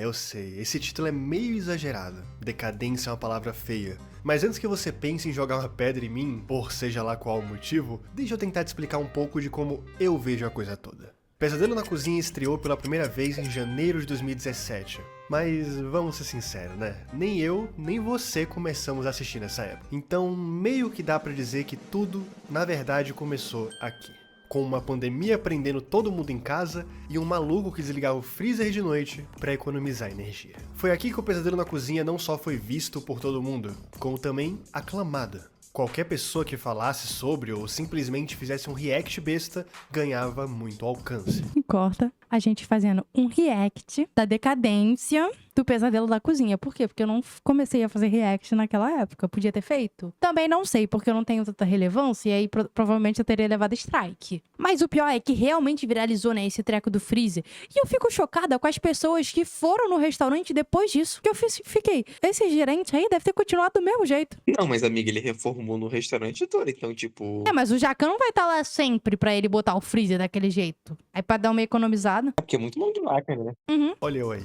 Eu sei. Esse título é meio exagerado. Decadência é uma palavra feia. Mas antes que você pense em jogar uma pedra em mim, por seja lá qual o motivo, deixa eu tentar te explicar um pouco de como eu vejo a coisa toda. Pesadelo na Cozinha estreou pela primeira vez em janeiro de 2017. Mas vamos ser sinceros, né? Nem eu, nem você começamos a assistir nessa época. Então, meio que dá pra dizer que tudo, na verdade, começou aqui. Com uma pandemia prendendo todo mundo em casa e um maluco que desligava o freezer de noite para economizar energia. Foi aqui que o Pesadelo na Cozinha não só foi visto por todo mundo, como também aclamado. Qualquer pessoa que falasse sobre ou simplesmente fizesse um react besta ganhava muito alcance. Corta a gente fazendo um react da decadência do Pesadelo da Cozinha. Por quê? Porque eu não comecei a fazer react naquela época. Podia ter feito? Também não sei, porque eu não tenho tanta relevância e aí provavelmente eu teria levado strike. Mas o pior é que realmente viralizou, né, esse treco do freezer. E eu fico chocada com as pessoas que foram no restaurante depois disso. Que eu fiquei, esse gerente aí deve ter continuado do mesmo jeito. Não, mas amiga, ele reformou no restaurante todo, então tipo... Mas o Jacan não vai estar lá sempre pra ele botar o freezer daquele jeito. Aí pra dar uma economizada. É porque é muito mão de vaca, né? Olha eu aí.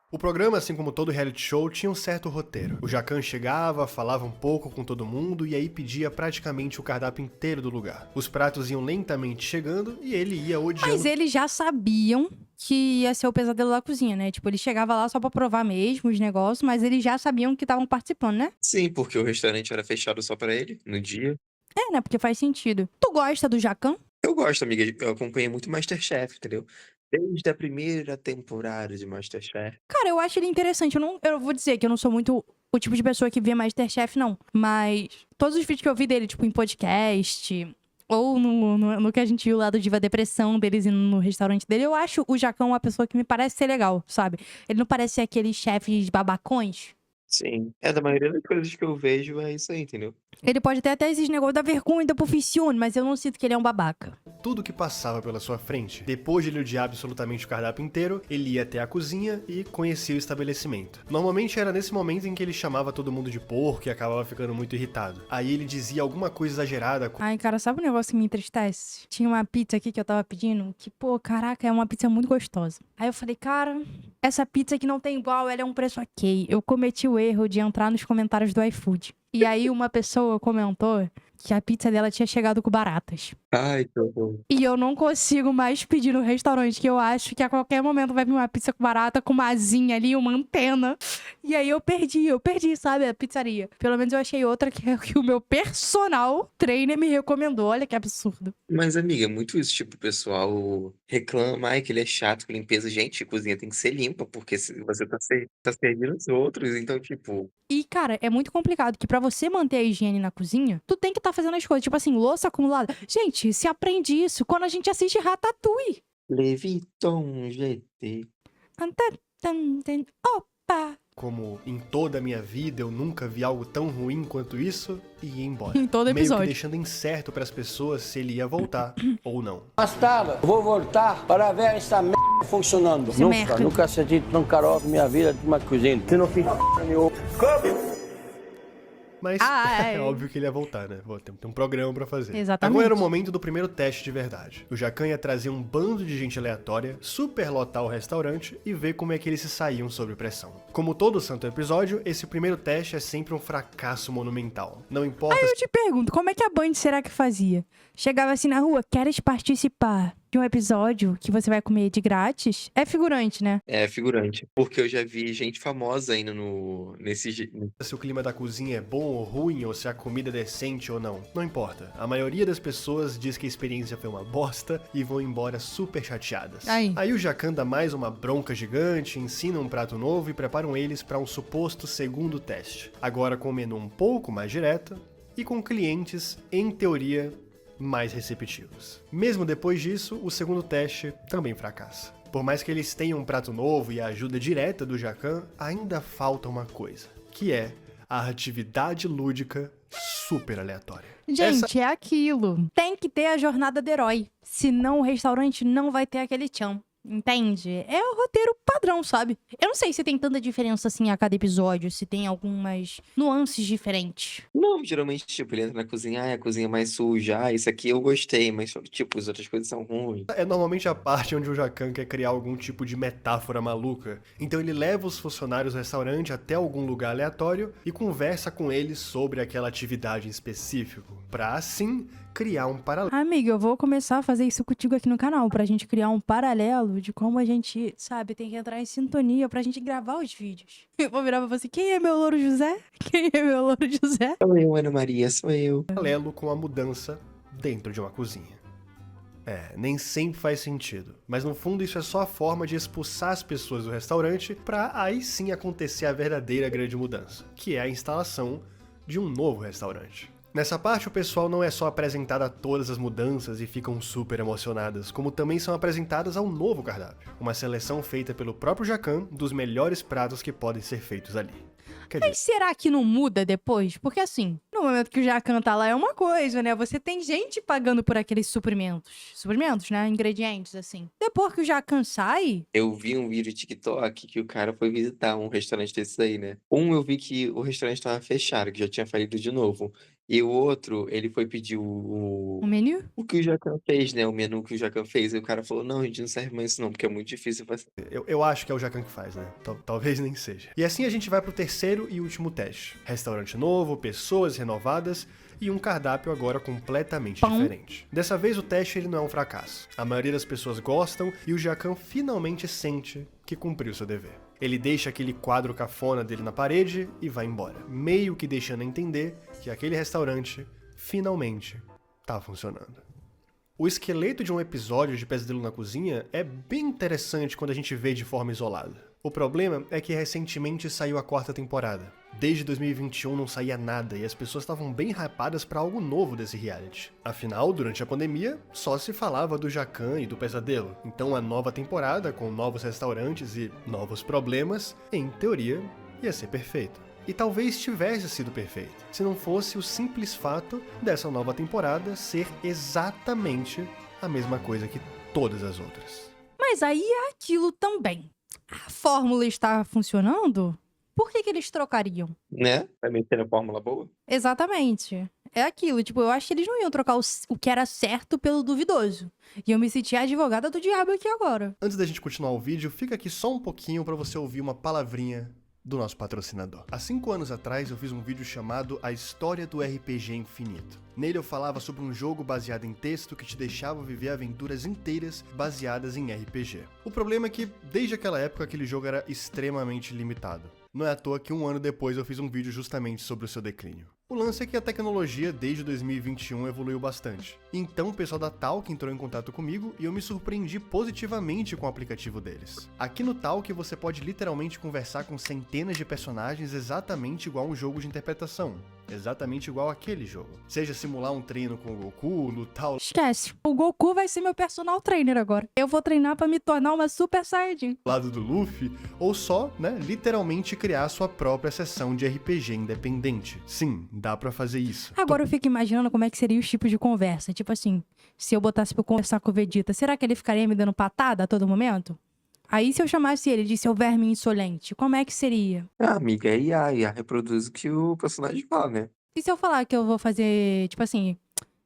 O programa, assim como todo reality show, tinha um certo roteiro. O Jacan chegava, falava um pouco com todo mundo e aí pedia praticamente o cardápio inteiro do lugar. Os pratos iam lentamente chegando e ele ia odiando. Mas eles já sabiam que ia ser o Pesadelo da Cozinha, né? Tipo, ele chegava lá só pra provar mesmo os negócios, mas eles já sabiam que estavam participando, né? Sim, porque o restaurante era fechado só pra ele, no dia. Né? Porque faz sentido. Tu gosta do Jacan? Eu gosto, amiga, eu acompanhei muito MasterChef, entendeu? Desde a primeira temporada de MasterChef. Cara, eu acho ele interessante. Eu vou dizer que eu não sou muito o tipo de pessoa que vê MasterChef, não. Mas todos os vídeos que eu vi dele, tipo, em podcast, ou no que a gente viu lá do Diva Depressão, deles indo no restaurante dele, eu acho o Jacão uma pessoa que me parece ser legal, sabe? Ele não parece ser aqueles chefes babacões. Sim. Da maioria das coisas que eu vejo é isso aí, entendeu? Ele pode ter até esses negócios da vergonha, da profissão, mas eu não sinto que ele é um babaca. Tudo que passava pela sua frente, depois de ele odiar absolutamente o cardápio inteiro, ele ia até a cozinha e conhecia o estabelecimento. Normalmente era nesse momento em que ele chamava todo mundo de porco e acabava ficando muito irritado. Aí ele dizia alguma coisa exagerada. Ai, cara, sabe um negócio que me entristece? Tinha uma pizza aqui que eu tava pedindo, que, pô, caraca, é uma pizza muito gostosa. Aí eu falei, cara, essa pizza aqui não tem igual, ela é um preço ok. Eu cometi o erro de entrar nos comentários do iFood. E aí uma pessoa comentou que a pizza dela tinha chegado com baratas. Ai, que horror. E eu não consigo mais pedir no restaurante, que eu acho que a qualquer momento vai vir uma pizza com barata, com uma asinha ali, uma antena. E aí eu perdi, sabe, a pizzaria. Pelo menos eu achei outra que o meu personal trainer me recomendou. Olha que absurdo. Mas, amiga, é muito isso, tipo, o pessoal reclama, ai, que ele é chato com limpeza. Gente, a cozinha tem que ser limpa, porque você tá servindo os outros, então, tipo... E, cara, é muito complicado que pra você manter a higiene na cozinha, tu tem que estar fazendo as coisas. Tipo assim, louça acumulada. Gente, se aprende isso quando a gente assiste Ratatouille. Leviton GT. Opa! Como em toda a minha vida eu nunca vi algo tão ruim quanto isso, e ia embora. Em todo Meio episódio. que deixando incerto pras pessoas se ele ia voltar ou não. Mas tarde, vou voltar para ver essa merda funcionando. Nunca assisti tão caroço na minha vida de uma cozinha. Que não fiz nenhum. Mas é óbvio que ele ia voltar, né? Tem um programa pra fazer. Exatamente. Agora era o momento do primeiro teste de verdade. O Jacan ia trazer um bando de gente aleatória, superlotar o restaurante e ver como é que eles se saíam sob pressão. Como todo santo episódio, esse primeiro teste é sempre um fracasso monumental. Não importa... Aí eu te pergunto, como é que a Band será que fazia? Chegava assim na rua, queres participar de um episódio que você vai comer de grátis? É figurante, né? É, figurante. Porque eu já vi gente famosa indo nesse... Se o clima da cozinha é bom ou ruim, ou se a comida é decente ou não. Não importa. A maioria das pessoas diz que a experiência foi uma bosta e vão embora super chateadas. Aí o Jacan dá mais uma bronca gigante, ensina um prato novo e preparam eles para um suposto segundo teste. Agora com o menu um pouco mais direto e com clientes, em teoria, mais receptivos. Mesmo depois disso, o segundo teste também fracassa. Por mais que eles tenham um prato novo e a ajuda direta do Jacan, ainda falta uma coisa, que é a atividade lúdica super aleatória. Gente, é aquilo. Tem que ter a jornada do herói. Senão o restaurante não vai ter aquele tchan. Entende? É o roteiro padrão, sabe? Eu não sei se tem tanta diferença assim a cada episódio, se tem algumas nuances diferentes. Não, geralmente, tipo, ele entra na cozinha, a cozinha é mais suja, isso aqui eu gostei, mas, tipo, as outras coisas são ruins. É normalmente a parte onde o Jacan quer criar algum tipo de metáfora maluca. Então ele leva os funcionários do restaurante até algum lugar aleatório e conversa com eles sobre aquela atividade em específico, pra assim criar um paralelo. Amiga, eu vou começar a fazer isso contigo aqui no canal, pra gente criar um paralelo de como a gente, sabe, tem que entrar em sintonia pra gente gravar os vídeos. Eu vou virar pra você, quem é meu louro José? Quem é meu louro José? Sou eu, Ana Maria, sou eu. Paralelo com a mudança dentro de uma cozinha. Nem sempre faz sentido, mas no fundo isso é só a forma de expulsar as pessoas do restaurante pra aí sim acontecer a verdadeira grande mudança, que é a instalação de um novo restaurante. Nessa parte, o pessoal não é só apresentado a todas as mudanças e ficam super emocionadas, como também são apresentadas ao novo cardápio, uma seleção feita pelo próprio Jacan dos melhores pratos que podem ser feitos ali. Quer dizer, Mas será que não muda depois? Porque assim, no momento que o Jacan tá lá é uma coisa, né? Você tem gente pagando por aqueles suprimentos. Suprimentos, né? Ingredientes, assim. Depois que o Jacan sai, Eu vi um vídeo TikTok que o cara foi visitar um restaurante desses aí, né? Eu vi que o restaurante tava fechado, que já tinha falido de novo. E o outro, ele foi pedir o menu? o que o Jacan fez, né? O menu que o Jacan fez. E o cara falou, não, a gente não serve mais isso não, porque é muito difícil fazer. eu acho que é o Jacan que faz, né? Talvez nem seja. E assim a gente vai pro terceiro e último teste. Restaurante novo, pessoas renovadas e um cardápio agora completamente Pão. diferente. Dessa vez o teste ele não é um fracasso. A maioria das pessoas gostam e o Jacan finalmente sente que cumpriu seu dever. Ele deixa aquele quadro cafona dele na parede e vai embora, meio que deixando a entender que aquele restaurante finalmente tá funcionando. O esqueleto de um episódio de Pesadelo na Cozinha é bem interessante quando a gente vê de forma isolada. O problema é que recentemente saiu a 4ª temporada. Desde 2021 não saía nada e as pessoas estavam bem hypadas para algo novo desse reality. Afinal, durante a pandemia, só se falava do Jacan e do Pesadelo. Então a nova temporada, com novos restaurantes e novos problemas, em teoria, ia ser perfeita. E talvez tivesse sido perfeito, se não fosse o simples fato dessa nova temporada ser exatamente a mesma coisa que todas as outras. Mas aí é aquilo também. A fórmula está funcionando? Por que eles trocariam? Né? Vai meter na fórmula boa? Exatamente. É aquilo, tipo, eu acho que eles não iam trocar o que era certo pelo duvidoso. E eu me senti a advogada do diabo aqui agora. Antes da gente continuar o vídeo, fica aqui só um pouquinho para você ouvir uma palavrinha do nosso patrocinador. Há 5 anos atrás eu fiz um vídeo chamado A História do RPG Infinito. Nele eu falava sobre um jogo baseado em texto que te deixava viver aventuras inteiras baseadas em RPG. O problema é que, desde aquela época, aquele jogo era extremamente limitado. Não é à toa que 1 ano depois eu fiz um vídeo justamente sobre o seu declínio. O lance é que a tecnologia desde 2021 evoluiu bastante. Então o pessoal da Talk entrou em contato comigo e eu me surpreendi positivamente com o aplicativo deles. Aqui no Talk você pode literalmente conversar com centenas de personagens exatamente igual um jogo de interpretação. Exatamente igual aquele jogo. Seja simular um treino com o Goku, lutar ao Esquece. O Goku vai ser meu personal trainer agora. Eu vou treinar pra me tornar uma Super Saiyajin. lado do Luffy, ou só, literalmente criar sua própria sessão de RPG independente. Sim, dá pra fazer isso. Agora eu fico imaginando como é que seria os tipos de conversa. Tipo assim, se eu botasse pra eu conversar com o Vegeta, será que ele ficaria me dando patada a todo momento? Aí se eu chamasse ele de seu verme insolente, como é que seria? Ah, amiga, é IA. IA reproduz o que o personagem fala, né? E se eu falar que eu vou fazer, tipo assim,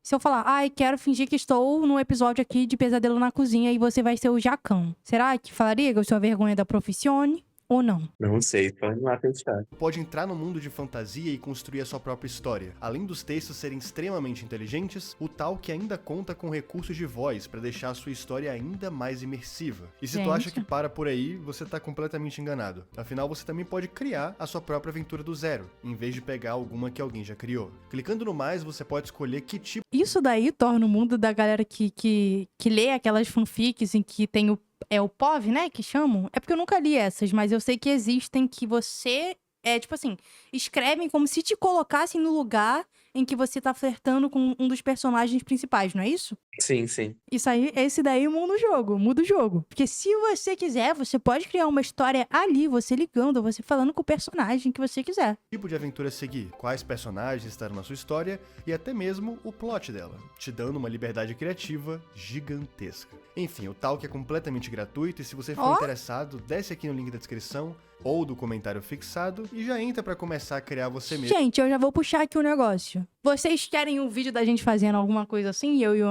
se eu falar, ai, quero fingir que estou num episódio aqui de Pesadelo na Cozinha e você vai ser o Jacan. Será que falaria que eu sou a vergonha da profissone? Ou não? Não sei, pode lá testar. Pode entrar no mundo de fantasia e construir a sua própria história. Além dos textos serem extremamente inteligentes, o Talk ainda conta com recursos de voz para deixar a sua história ainda mais imersiva. E se tu acha que para por aí, você tá completamente enganado. Afinal, você também pode criar a sua própria aventura do zero, em vez de pegar alguma que alguém já criou. Clicando no mais, você pode escolher que tipo Isso daí torna o mundo da galera que lê aquelas fanfics em que tem o POV, né, que chamam. É porque eu nunca li essas, mas eu sei que existem que você, tipo assim, escrevem como se te colocassem no lugar em que você tá flertando com um dos personagens principais, não é isso? Sim, sim. Isso aí, esse daí muda o jogo. Porque se você quiser, você pode criar uma história ali, você ligando, você falando com o personagem que você quiser. Que tipo de aventura seguir, quais personagens estarão na sua história e até mesmo o plot dela, te dando uma liberdade criativa gigantesca. Enfim, o Talk é completamente gratuito e se você for interessado, desce aqui no link da descrição ou do comentário fixado e já entra pra começar a criar você mesmo. Gente, eu já vou puxar aqui o negócio. Vocês querem um vídeo da gente fazendo alguma coisa assim? Eu e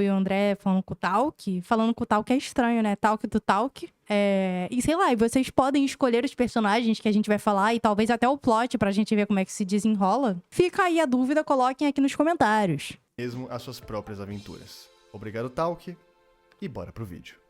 o André falando com o Talk? Falando com o Talk é estranho, né? Talk do Talk. E sei lá, e vocês podem escolher os personagens que a gente vai falar e talvez até o plot pra gente ver como é que se desenrola. Fica aí a dúvida, coloquem aqui nos comentários. Mesmo as suas próprias aventuras. Obrigado, Talk, e bora pro vídeo.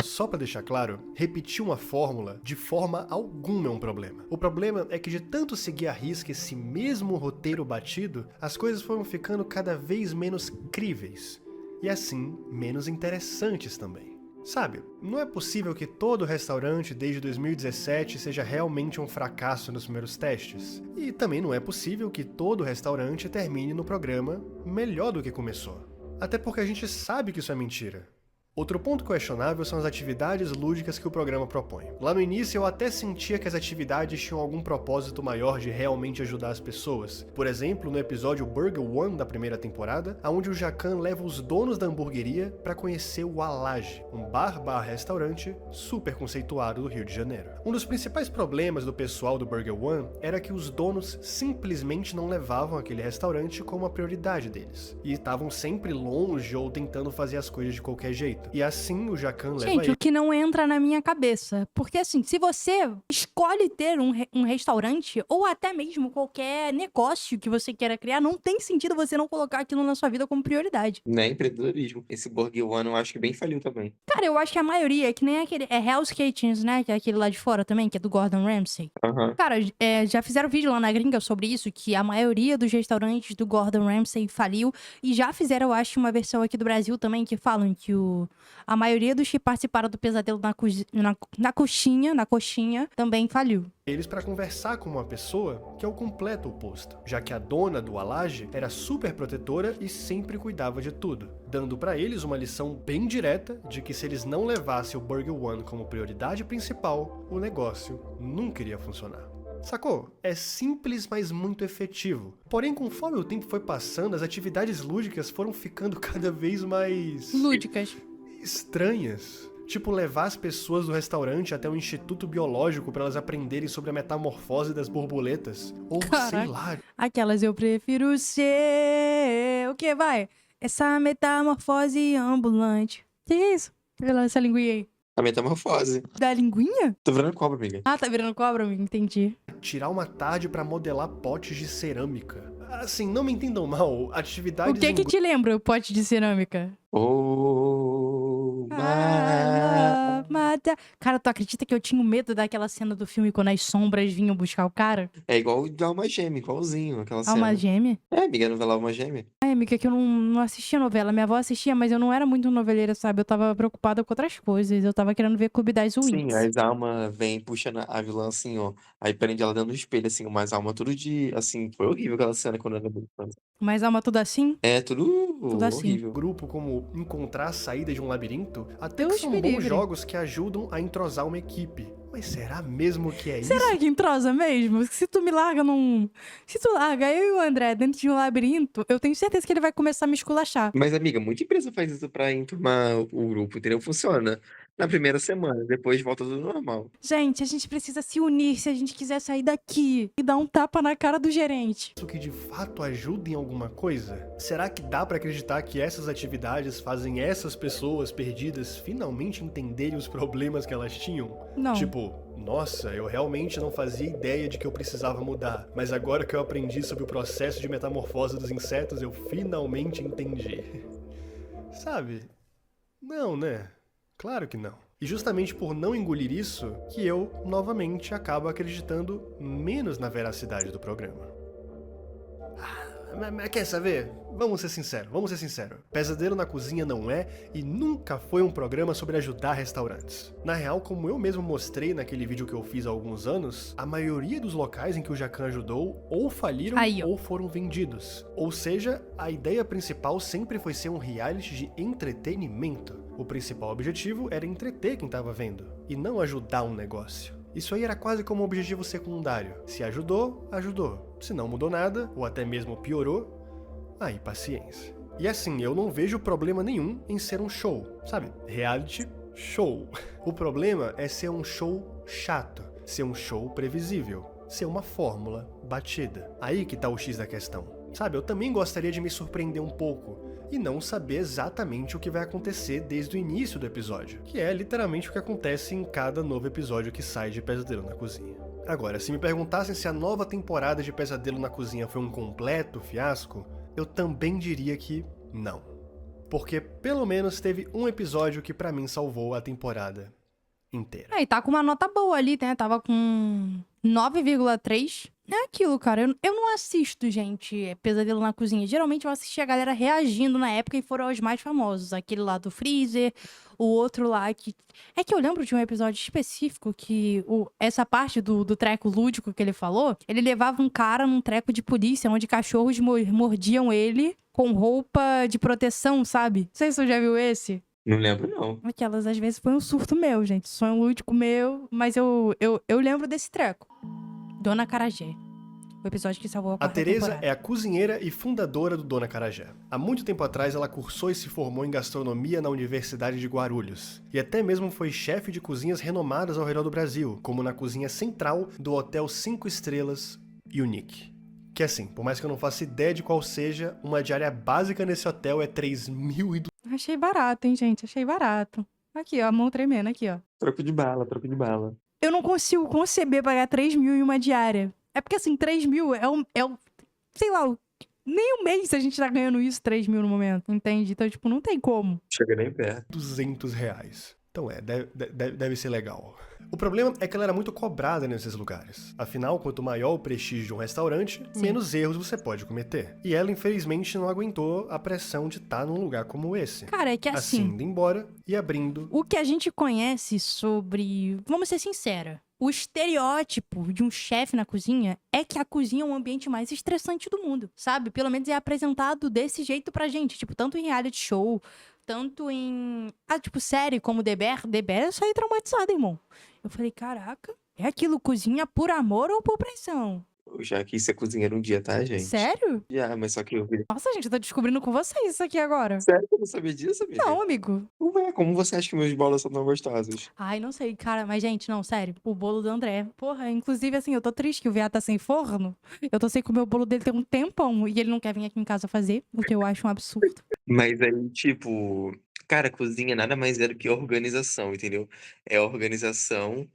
Só pra deixar claro, repetir uma fórmula de forma alguma é um problema. O problema é que de tanto seguir à risca esse mesmo roteiro batido, as coisas foram ficando cada vez menos críveis. E assim, menos interessantes também. Sabe, não é possível que todo restaurante desde 2017 seja realmente um fracasso nos primeiros testes. E também não é possível que todo restaurante termine no programa melhor do que começou. Até porque a gente sabe que isso é mentira. Outro ponto questionável são as atividades lúdicas que o programa propõe. Lá no início eu até sentia que as atividades tinham algum propósito maior de realmente ajudar as pessoas. Por exemplo, no episódio Burger One da primeira temporada, onde o Jacan leva os donos da hamburgueria para conhecer o Alage, um bar-restaurante super conceituado do Rio de Janeiro. Um dos principais problemas do pessoal do Burger One era que os donos simplesmente não levavam aquele restaurante como a prioridade deles. E estavam sempre longe ou tentando fazer as coisas de qualquer jeito. E assim o Jacan leva Gente, o que não entra na minha cabeça. Porque assim, se você escolhe ter um restaurante ou até mesmo qualquer negócio que você queira criar, não tem sentido você não colocar aquilo na sua vida como prioridade. Né, empreendedorismo. Esse Burger One eu acho que bem faliu também. Cara, eu acho que a maioria, é que nem aquele... É Hell's Kitchens, né? Que é aquele lá de fora também, que é do Gordon Ramsay. Aham. Cara, já fizeram vídeo lá na gringa sobre isso, que a maioria dos restaurantes do Gordon Ramsay faliu. E já fizeram, eu acho, uma versão aqui do Brasil também, que falam que a maioria dos que participaram do Pesadelo na Coxinha, também faliu. eles para conversar com uma pessoa que é o completo oposto, já que a dona do Alage era super protetora e sempre cuidava de tudo, dando para eles uma lição bem direta de que se eles não levassem o Burger One como prioridade principal, o negócio nunca iria funcionar. Sacou? É simples, mas muito efetivo. Porém, conforme o tempo foi passando, as atividades lúdicas foram ficando cada vez mais... lúdicas. estranhas. Tipo, levar as pessoas do restaurante até o Instituto Biológico para elas aprenderem sobre a metamorfose das borboletas. Ou, sei lá... Aquelas eu prefiro ser... O que vai? Essa metamorfose ambulante. Que isso? Olha essa linguinha aí. A metamorfose. Da linguinha? Tô virando cobra, amiga. Ah, tá virando cobra, amigo. Entendi. Tirar uma tarde para modelar potes de cerâmica. Assim, não me entendam mal, atividades... O que te lembra o pote de cerâmica? Cara, tu acredita que eu tinha medo daquela cena do filme quando as sombras vinham buscar o cara? É igual o Alma Gêmea, igualzinho aquela cena. Alma Gêmea? É, amiga, a novela Alma Gêmea. Ai, amiga, que eu não assistia novela. Minha avó assistia, mas eu não era muito noveleira, sabe? Eu tava preocupada com outras coisas. Eu tava querendo ver Clube das Winx. Sim, as almas vêm puxando a vilã assim, ó. Aí prende ela dentro do espelho, assim, umas almas tudo de. Assim, foi horrível aquela cena quando ela era brincando. Mas alma tudo assim? É, tudo assim. horrível. Grupo como encontrar a saída de um labirinto, até que Deus são me bons livre. jogos que ajudam a entrosar uma equipe. Mas será mesmo que é isso? Será que entrosa mesmo? Se tu me larga num... Se tu larga eu e o André dentro de um labirinto, eu tenho certeza que ele vai começar a me esculachar. Mas, amiga, muita empresa faz isso pra enturmar o grupo, entendeu? Funciona. Na primeira semana, depois volta tudo normal. Gente, a gente precisa se unir se a gente quiser sair daqui e dar um tapa na cara do gerente. Isso que de fato ajuda em alguma coisa? Será que dá pra acreditar que essas atividades fazem essas pessoas perdidas finalmente entenderem os problemas que elas tinham? Não. Tipo, nossa, eu realmente não fazia ideia de que eu precisava mudar, mas agora que eu aprendi sobre o processo de metamorfose dos insetos, eu finalmente entendi. Sabe? Não, né? Claro que não. E justamente por não engolir isso, que eu, novamente, acabo acreditando menos na veracidade do programa. Mas quer saber? Vamos ser sinceros. Pesadelo na Cozinha não é e nunca foi um programa sobre ajudar restaurantes. Na real, como eu mesmo mostrei naquele vídeo que eu fiz há alguns anos, a maioria dos locais em que o Jacan ajudou ou faliram ou foram vendidos. Ou seja, a ideia principal sempre foi ser um reality de entretenimento. O principal objetivo era entreter quem tava vendo, e não ajudar um negócio. Isso aí era quase como um objetivo secundário. Se ajudou, ajudou. Se não mudou nada, ou até mesmo piorou, aí paciência. E assim, eu não vejo problema nenhum em ser um show, sabe? Reality show. O problema é ser um show chato, ser um show previsível, ser uma fórmula batida. Aí que tá o X da questão. Sabe, eu também gostaria de me surpreender um pouco e não saber exatamente o que vai acontecer desde o início do episódio, que é literalmente o que acontece em cada novo episódio que sai de Pesadelo na Cozinha. Agora, se me perguntassem se a nova temporada de Pesadelo na Cozinha foi um completo fiasco, eu também diria que não. Porque pelo menos teve um episódio que pra mim salvou a temporada inteira. E tá com uma nota boa ali, né? Tava com 9,3. É aquilo, cara. Eu não assisto, gente, Pesadelo na Cozinha. Geralmente eu assisti a galera reagindo na época e foram os mais famosos. Aquele lá do Freezer, o outro lá que... É que eu lembro de um episódio específico que essa parte do treco lúdico que ele falou, ele levava um cara num treco de polícia, onde cachorros mordiam ele com roupa de proteção, sabe? Não sei se você já viu esse. Não lembro, não. Aquelas, às vezes, foi um surto meu, gente. Sonho lúdico meu, mas eu lembro desse treco. Dona Carajé. O episódio que salvou a quarta Tereza temporada. é a cozinheira e fundadora do Dona Carajé. Há muito tempo atrás ela cursou e se formou em gastronomia na Universidade de Guarulhos. E até mesmo foi chefe de cozinhas renomadas ao redor do Brasil, como na cozinha central do Hotel 5 Estrelas Unique. Que assim, por mais que eu não faça ideia de qual seja, uma diária básica nesse hotel é 3.200. Achei barato, hein, gente? Achei barato. Aqui, ó, a mão tremendo, aqui, ó. Troco de bala. Eu não consigo conceber pagar 3 mil em uma diária. É porque, assim, 3 mil é um sei lá, nem um mês a gente tá ganhando isso, 3 mil no momento, entende? Então, tipo, não tem como. Chega nem perto. R$200. Então deve ser legal. O problema é que ela era muito cobrada nesses lugares. Afinal, quanto maior o prestígio de um restaurante, menos erros você pode cometer. E ela, infelizmente, não aguentou a pressão de estar num lugar como esse. Cara, é que assim... indo embora e abrindo... O que a gente conhece sobre... Vamos ser sincera. O estereótipo de um chefe na cozinha é que a cozinha é um ambiente mais estressante do mundo, sabe? Pelo menos é apresentado desse jeito pra gente. Tipo, tanto em reality show, tanto em... série como The Bear. The Bear eu saí traumatizada, irmão. Eu falei, caraca, é aquilo, cozinha por amor ou por pressão? Eu já quis ser cozinheiro um dia, tá, gente? Sério? Já, mas só que eu vi. Nossa, gente, eu tô descobrindo com vocês isso aqui agora. Sério que eu não sabia disso, amiga? Não, amigo. Ué, como você acha que meus bolos são tão gostosos? Ai, não sei, cara, mas gente, não, sério, o bolo do André. Porra, inclusive, assim, eu tô triste que o viado tá sem forno. Eu tô sem comer o bolo dele tem um tempão e ele não quer vir aqui em casa fazer, o que eu acho um absurdo. Mas aí, tipo, cara, cozinha nada mais é do que organização, entendeu? É organização,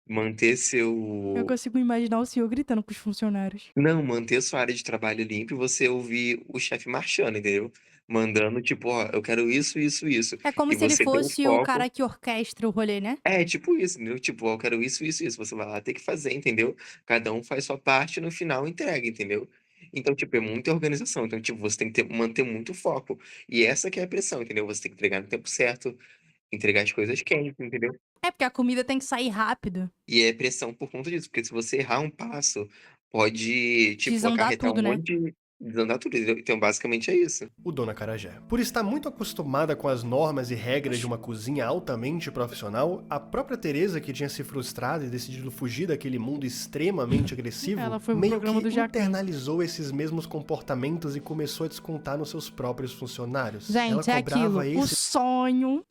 manter Eu seu. consigo imaginar o senhor gritando pros funcionários. Não, manter sua área de trabalho limpa e você ouvir o chefe marchando, entendeu? Mandando, tipo, ó, eu quero isso, isso, isso. É como E se ele você tem um fosse o foco. cara que orquestra o rolê, né? É, tipo isso, entendeu? Tipo, ó, eu quero isso, isso, isso. Você vai lá ter que fazer, entendeu? Cada um faz sua parte e no final entrega, entendeu? Então, tipo, é muita organização. Então, tipo, você tem que manter muito foco. E essa que é a pressão, entendeu? Você tem que entregar no tempo certo, entregar as coisas quentes, entendeu? É porque a comida tem que sair rápido. E é pressão por conta disso, porque se você errar um passo, pode, tipo, Desandar acarretar tudo, um né? monte de... Desandar tudo, entendeu? Então, basicamente é isso. O Dona Carajé. Por estar muito acostumada com as normas e regras de uma cozinha altamente profissional, a própria Tereza, que tinha se frustrado e decidido fugir daquele mundo extremamente agressivo, Ela foi pro meio programa do que Jacan. internalizou esses mesmos comportamentos e começou a descontar nos seus próprios funcionários. Gente, Ela é aquilo. cobrava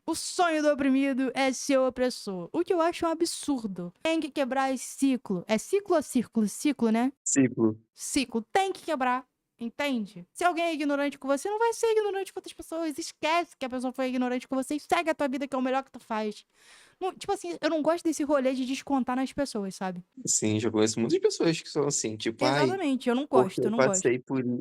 O sonho do oprimido é ser o opressor. O que eu acho um absurdo. Tem que quebrar esse ciclo. É ciclo ou círculo? Ciclo, né? Ciclo. Ciclo. Tem que quebrar. Entende? Se alguém é ignorante com você, não vai ser ignorante com outras pessoas. Esquece que a pessoa foi ignorante com você e segue a tua vida, que é o melhor que tu faz. Não, tipo assim, eu não gosto desse rolê de descontar nas pessoas, sabe? Sim, já conheço muitas pessoas que são assim, tipo, ai, Exatamente, eu não porque gosto, eu não gosto.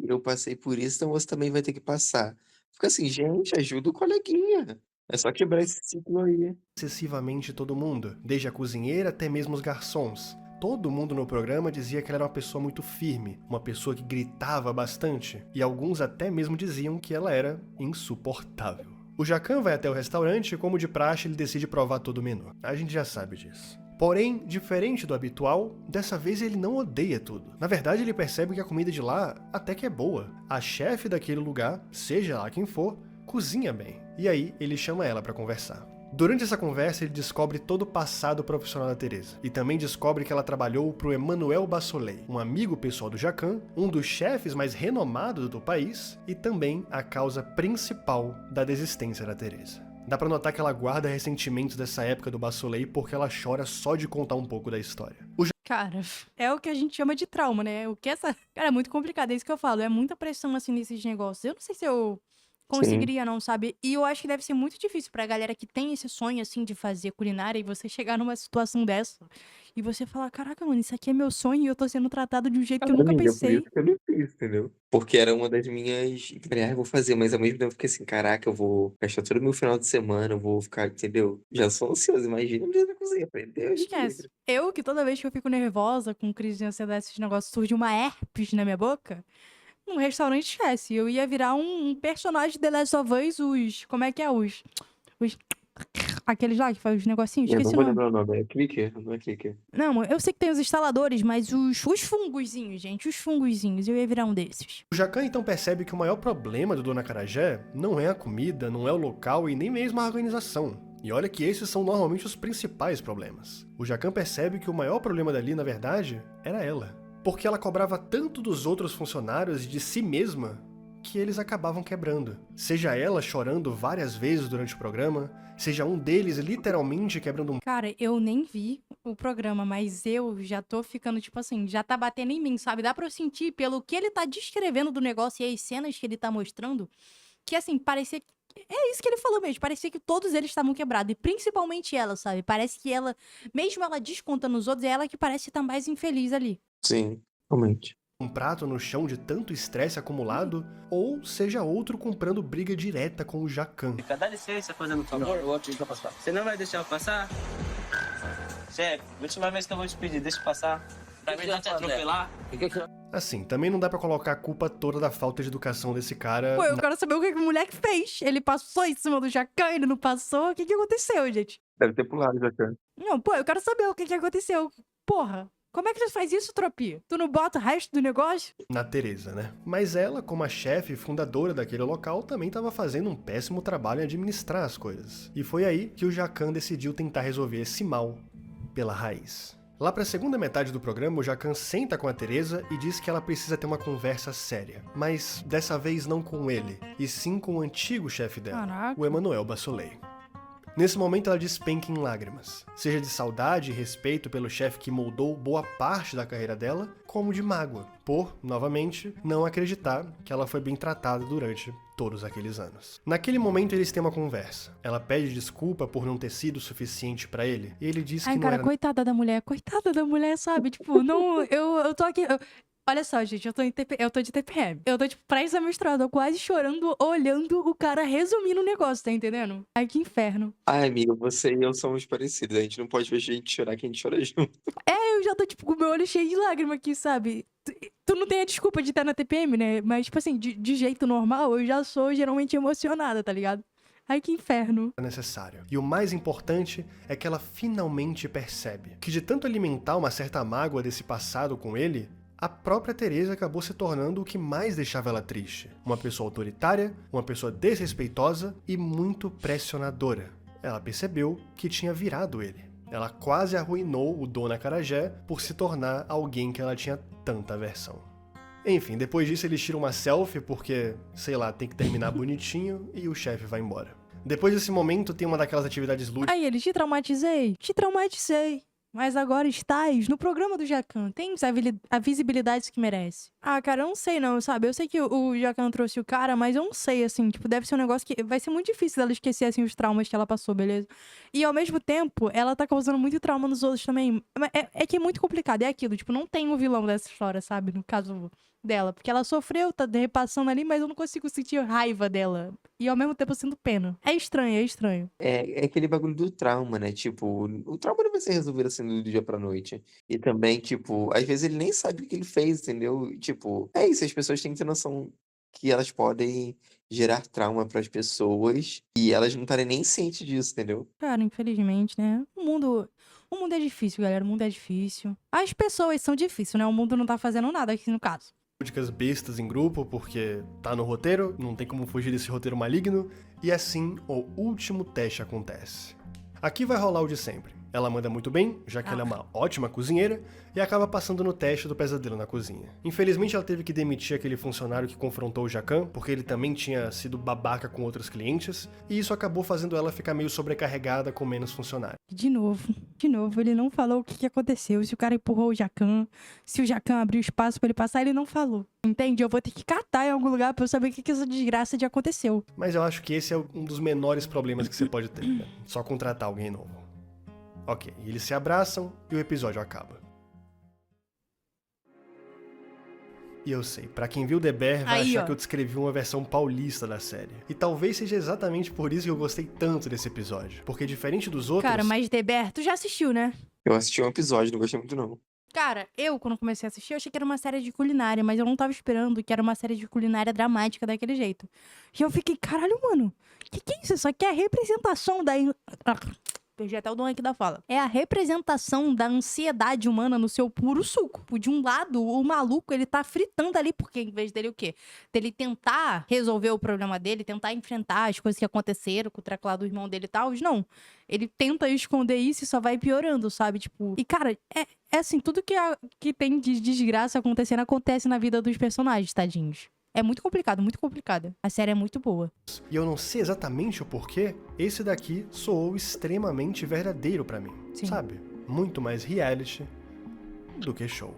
eu passei por isso, então você também vai ter que passar. Fica assim, gente, ajuda o coleguinha. É só quebrar esse ciclo aí. excessivamente todo mundo, desde a cozinheira até mesmo os garçons. Todo mundo no programa dizia que ela era uma pessoa muito firme, uma pessoa que gritava bastante, e alguns até mesmo diziam que ela era insuportável. O Jacquin vai até o restaurante e, como de praxe, ele decide provar todo o menu. A gente já sabe disso. Porém, diferente do habitual, dessa vez ele não odeia tudo. Na verdade, ele percebe que a comida de lá até que é boa. A chefe daquele lugar, seja lá quem for, cozinha bem. E aí, ele chama ela para conversar. Durante essa conversa, ele descobre todo o passado profissional da Teresa. E também descobre que ela trabalhou para o Emmanuel Bassolet, um amigo pessoal do Jacquin, um dos chefes mais renomados do país e também a causa principal da desistência da Teresa. Dá pra notar que ela guarda ressentimentos dessa época do Bassolet porque ela chora só de contar um pouco da história. Cara, é o que a gente chama de trauma, né? O que essa... Cara, é muito complicado, é isso que eu falo. É muita pressão, assim, nesses negócios. Eu não sei se eu conseguiria, não, sabe? E eu acho que deve ser muito difícil pra galera que tem esse sonho, assim, de fazer culinária e você chegar numa situação dessa e você falar, caraca, mano, isso aqui é meu sonho e eu tô sendo tratado de um jeito que eu nunca Amiga, por pensei. isso que eu não fiz, entendeu? Porque era uma das minhas. Falei, eu vou fazer, mas ao mesmo tempo eu fiquei assim, caraca, eu vou gastar todo o meu final de semana, eu vou ficar, entendeu? Já sou ansioso, imagina um dia na cozinha. Falei, Deus me Esquece. livre. Eu, que toda vez que eu fico nervosa, com crise de ansiedade, esses negócios, surge uma herpes na minha boca, num restaurante, esquece. Eu ia virar um personagem de The Last of Us, os... Como é que é? Os... Aqueles lá que faz os negocinhos, Eu esqueci não o vou nome. lembrar o nome, é clicker, não é clicker. Não, eu sei que tem os instaladores, mas os fungozinhos, gente, os fungozinhos, eu ia virar um desses. O Jacquin então percebe que o maior problema do Dona Acarajé não é a comida, não é o local e nem mesmo a organização. E olha que esses são normalmente os principais problemas. O Jacquin percebe que o maior problema dali, na verdade, era ela. Porque ela cobrava tanto dos outros funcionários e de si mesma que eles acabavam quebrando. Seja ela chorando várias vezes durante o programa, seja um deles literalmente quebrando um Cara, eu nem vi o programa, mas eu já tô ficando, tipo assim, já tá batendo em mim, sabe? Dá pra eu sentir, pelo que ele tá descrevendo do negócio e as cenas que ele tá mostrando, que assim, parecia... É isso que ele falou mesmo, parecia que todos eles estavam quebrados, e principalmente ela, sabe? Parece que ela, mesmo ela descontando os outros, é ela que parece estar mais infeliz ali. Sim, realmente. um prato no chão de tanto estresse acumulado, ou seja outro comprando briga direta com o Jacquin. Dá licença, fazendo um favor. Eu vou te deixar passar. Você não vai deixar eu passar? Chefe, última vez que eu vou te pedir, deixa eu passar. Pra mim não te atropelar. Assim, também não dá pra colocar a culpa toda da falta de educação desse cara. Pô, eu quero saber o que o moleque fez. Ele passou em cima do Jacquin, ele não passou. O que aconteceu, gente? Deve ter pulado, Jacquin. Não, pô, eu quero saber o que aconteceu. Porra, como é que tu faz isso, Tropi? Tu não bota o resto do negócio? Na Teresa, né? Mas ela, como a chefe e fundadora daquele local, também estava fazendo um péssimo trabalho em administrar as coisas. E foi aí que o Jacquin decidiu tentar resolver esse mal pela raiz. Lá pra segunda metade do programa, o Jacquin senta com a Teresa e diz que ela precisa ter uma conversa séria. Mas dessa vez não com ele, e sim com o antigo chefe dela, Caraca. o Emmanuel Bassolet. Nesse momento ela despenca em lágrimas, seja de saudade e respeito pelo chefe que moldou boa parte da carreira dela, como de mágoa, por, novamente, não acreditar que ela foi bem tratada durante todos aqueles anos. Naquele momento eles têm uma conversa. Ela pede desculpa por não ter sido suficiente pra ele, e ele diz que Ai, não cara, era... coitada da mulher, sabe? Tipo, não, eu tô aqui... Olha só, gente, eu tô de TPM. Eu tô, tipo, pré-examinado, quase chorando, olhando o cara resumindo o negócio, tá entendendo? Ai, que inferno. Ai, amiga, você e eu somos parecidos. A gente não pode ver a gente chorar, que a gente chora junto. Eu já tô, tipo, com o meu olho cheio de lágrima aqui, sabe? Tu não tem a desculpa de estar na TPM, né? Mas, tipo assim, de jeito normal, eu já sou geralmente emocionada, tá ligado? Ai, que inferno. necessário. E o mais importante é que ela finalmente percebe que de tanto alimentar uma certa mágoa desse passado com ele, a própria Teresa acabou se tornando o que mais deixava ela triste. Uma pessoa autoritária, uma pessoa desrespeitosa e muito pressionadora. Ela percebeu que tinha virado ele. Ela quase arruinou o Dona Acarajé por se tornar alguém que ela tinha tanta aversão. Enfim, depois disso eles tiram uma selfie porque, sei lá, tem que terminar bonitinho e o chefe vai embora. Depois desse momento tem uma daquelas atividades lúdicas. Aí ele, te traumatizei? Te traumatizei. Mas agora estás no programa do Jacquin. Tens a visibilidade que merece. Ah, cara, eu não sei não, sabe? Eu sei que o Jacquin trouxe o cara, mas eu não sei, assim. Tipo, deve ser um negócio que vai ser muito difícil dela esquecer, assim, os traumas que ela passou, beleza? E, ao mesmo tempo, ela tá causando muito trauma nos outros também. É que é muito complicado, é aquilo. Tipo, não tem um vilão dessa história, sabe? No caso dela. Porque ela sofreu, tá repassando ali, mas eu não consigo sentir raiva dela. E ao mesmo tempo eu sinto pena. É estranho, é estranho. É aquele bagulho do trauma, né? Tipo, o trauma não vai ser resolvido assim do dia pra noite. E também, tipo, às vezes ele nem sabe o que ele fez, entendeu? Tipo, é isso, as pessoas têm que ter noção que elas podem gerar trauma pras pessoas e elas não estarem nem cientes disso, entendeu? Cara, infelizmente, né? O mundo é difícil, galera. O mundo é difícil. As pessoas são difíceis, né? O mundo não tá fazendo nada aqui no caso. Dicas bestas em grupo, porque tá no roteiro, não tem como fugir desse roteiro maligno, e assim o último teste acontece. Aqui vai rolar o de sempre. Ela manda muito bem, já que ela é uma ótima cozinheira, e acaba passando no teste do pesadelo na cozinha. Infelizmente ela teve que demitir aquele funcionário que confrontou o Jacan, porque ele também tinha sido babaca com outros clientes, e isso acabou fazendo ela ficar meio sobrecarregada com menos funcionários. De novo, ele não falou o que aconteceu, se o cara empurrou o Jacan, se o Jacan abriu espaço pra ele passar, ele não falou. Entende? Eu vou ter que catar em algum lugar pra eu saber o que essa desgraça de aconteceu. Mas eu acho que esse é um dos menores problemas que você pode ter, né? Só contratar alguém novo. Ok, eles se abraçam e o episódio acaba. E eu sei, pra quem viu The Bear vai achar que eu descrevi uma versão paulista da série. E talvez seja exatamente por isso que eu gostei tanto desse episódio. Porque diferente dos outros... Cara, mas The Bear, tu já assistiu, né? Eu assisti um episódio, não gostei muito não. Cara, quando comecei a assistir, eu achei que era uma série de culinária, mas eu não tava esperando que era uma série de culinária dramática daquele jeito. E eu fiquei, caralho, mano, que é isso? Isso aqui é a representação da... Perdi até o dom aqui da fala. É a representação da ansiedade humana no seu puro suco. De um lado, o maluco, ele tá fritando ali, porque em vez dele o quê? Dele tentar resolver o problema dele, tentar enfrentar as coisas que aconteceram com o treco lá do irmão dele e tal, não. Ele tenta esconder isso e só vai piorando, sabe? Tipo, e cara, é assim, tudo que tem de desgraça acontecendo, acontece na vida dos personagens, tadinhos. É muito complicado, muito complicado. A série é muito boa. E eu não sei exatamente o porquê, esse daqui soou extremamente verdadeiro pra mim. Sim. Sabe? Muito mais reality do que show.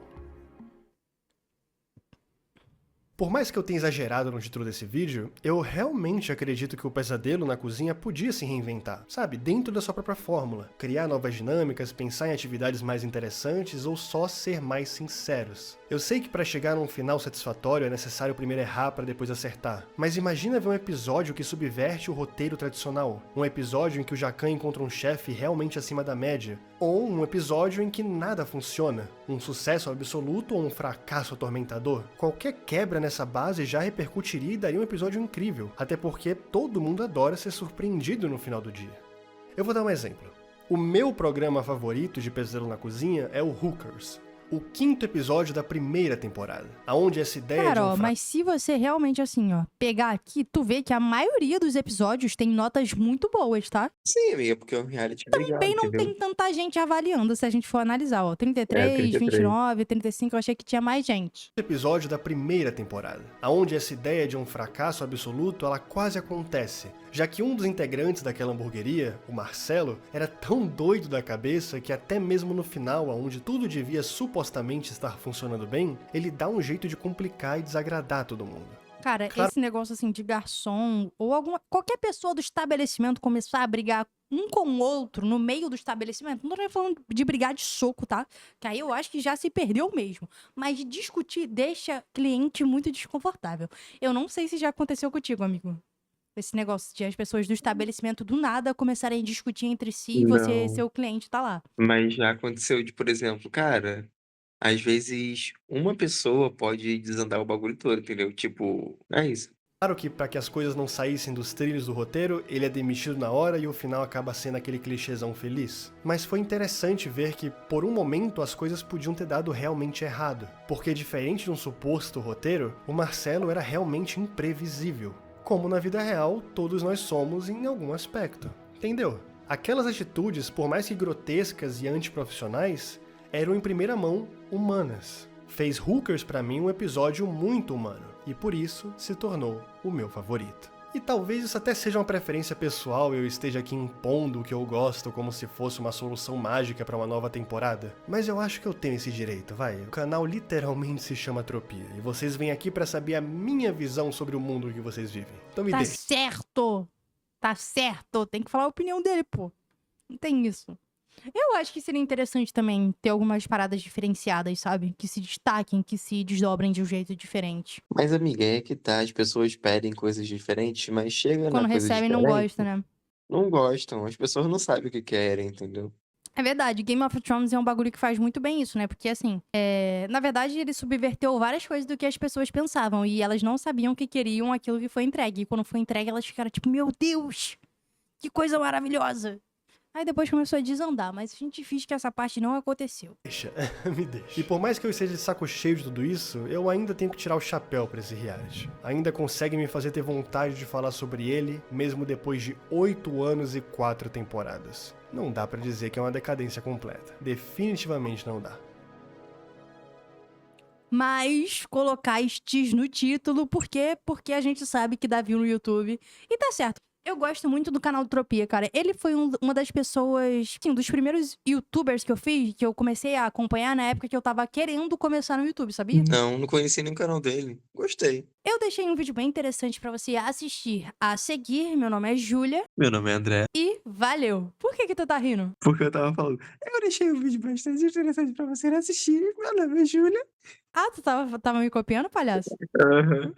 Por mais que eu tenha exagerado no título desse vídeo, eu realmente acredito que o pesadelo na cozinha podia se reinventar, sabe? Dentro da sua própria fórmula. Criar novas dinâmicas, pensar em atividades mais interessantes ou só ser mais sinceros. Eu sei que para chegar num final satisfatório é necessário primeiro errar para depois acertar, mas imagina ver um episódio que subverte o roteiro tradicional, um episódio em que o Jacan encontra um chefe realmente acima da média, ou um episódio em que nada funciona, um sucesso absoluto ou um fracasso atormentador. Qualquer quebra nessa base já repercutiria e daria um episódio incrível, até porque todo mundo adora ser surpreendido no final do dia. Eu vou dar um exemplo. O meu programa favorito de Pesadelo na Cozinha é o Hookers, o 5º episódio da primeira temporada, aonde essa ideia Cara, de um mas se você realmente, assim, pegar aqui, tu vê que a maioria dos episódios tem notas muito boas, tá? Sim, amiga, porque o reality é legal, Também não entendeu? tem tanta gente avaliando, se a gente for analisar, 33, 33. 29, 35, eu achei que tinha mais gente. episódio da primeira temporada, aonde essa ideia de um fracasso absoluto ela quase acontece, já que um dos integrantes daquela hamburgueria, o Marcelo, era tão doido da cabeça que até mesmo no final, onde tudo devia supostamente estar funcionando bem, ele dá um jeito de complicar e desagradar todo mundo. Cara, esse negócio assim de garçom ou qualquer pessoa do estabelecimento começar a brigar um com o outro no meio do estabelecimento, não tô falando de brigar de soco, tá? Que aí eu acho que já se perdeu mesmo. Mas discutir deixa cliente muito desconfortável. Eu não sei se já aconteceu contigo, amigo. Esse negócio de as pessoas do estabelecimento do nada começarem a discutir entre si e você, Não. seu cliente, tá lá. Mas já aconteceu de, por exemplo, cara, às vezes uma pessoa pode desandar o bagulho todo, entendeu? Tipo, é isso. Claro que para que as coisas não saíssem dos trilhos do roteiro, ele é demitido na hora e o final acaba sendo aquele clichêzão feliz. Mas foi interessante ver que, por um momento, as coisas podiam ter dado realmente errado. Porque diferente de um suposto roteiro, o Marcelo era realmente imprevisível. Como na vida real, todos nós somos em algum aspecto. Entendeu? Aquelas atitudes, por mais que grotescas e antiprofissionais, eram em primeira mão humanas. Fez Hookers pra mim um episódio muito humano, e por isso se tornou o meu favorito. E talvez isso até seja uma preferência pessoal e eu esteja aqui impondo o que eu gosto como se fosse uma solução mágica pra uma nova temporada, mas eu acho que eu tenho esse direito, vai. O canal literalmente se chama Tropia, e vocês vêm aqui pra saber a minha visão sobre o mundo que vocês vivem. Então me Tá deixe. certo! Tá certo! Tem que falar a opinião dele, pô. Não tem isso. Eu acho que seria interessante também ter algumas paradas diferenciadas, sabe? Que se destaquem, que se desdobrem de um jeito diferente. Mas, amiga, é que tá, as pessoas pedem coisas diferentes, mas chega na Quando coisa recebem, não diferente, gosta, né? não gostam, as pessoas não sabem o que querem, entendeu? É verdade, Game of Thrones é um bagulho que faz muito bem isso, né? Porque, assim, na verdade, ele subverteu várias coisas do que as pessoas pensavam. E elas não sabiam que queriam aquilo que foi entregue. E quando foi entregue, elas ficaram tipo, meu Deus, que coisa maravilhosa. Aí depois começou a desandar, mas a gente finge que essa parte não aconteceu. Deixa, me deixa. E por mais que eu esteja de saco cheio de tudo isso, eu ainda tenho que tirar o chapéu pra esse reality. Ainda consegue me fazer ter vontade de falar sobre ele, mesmo depois de 8 anos e 4 temporadas. Não dá pra dizer que é uma decadência completa. Definitivamente não dá. Mas colocar Stis no título, por quê? Porque a gente sabe que dá view no YouTube. E tá certo. Eu gosto muito do canal do Tropia, cara. Ele foi uma das pessoas, assim, dos primeiros youtubers que eu fiz, que eu comecei a acompanhar na época que eu tava querendo começar no YouTube, sabia? Não conheci nem o canal dele. Gostei. Eu deixei um vídeo bem interessante pra você assistir. A seguir, meu nome é Júlia. Meu nome é André. E valeu! Por que tu tá rindo? Porque eu tava falando, eu deixei um vídeo bastante interessante pra você assistir. Meu nome é Júlia. Ah, tu tava me copiando, palhaço? Aham.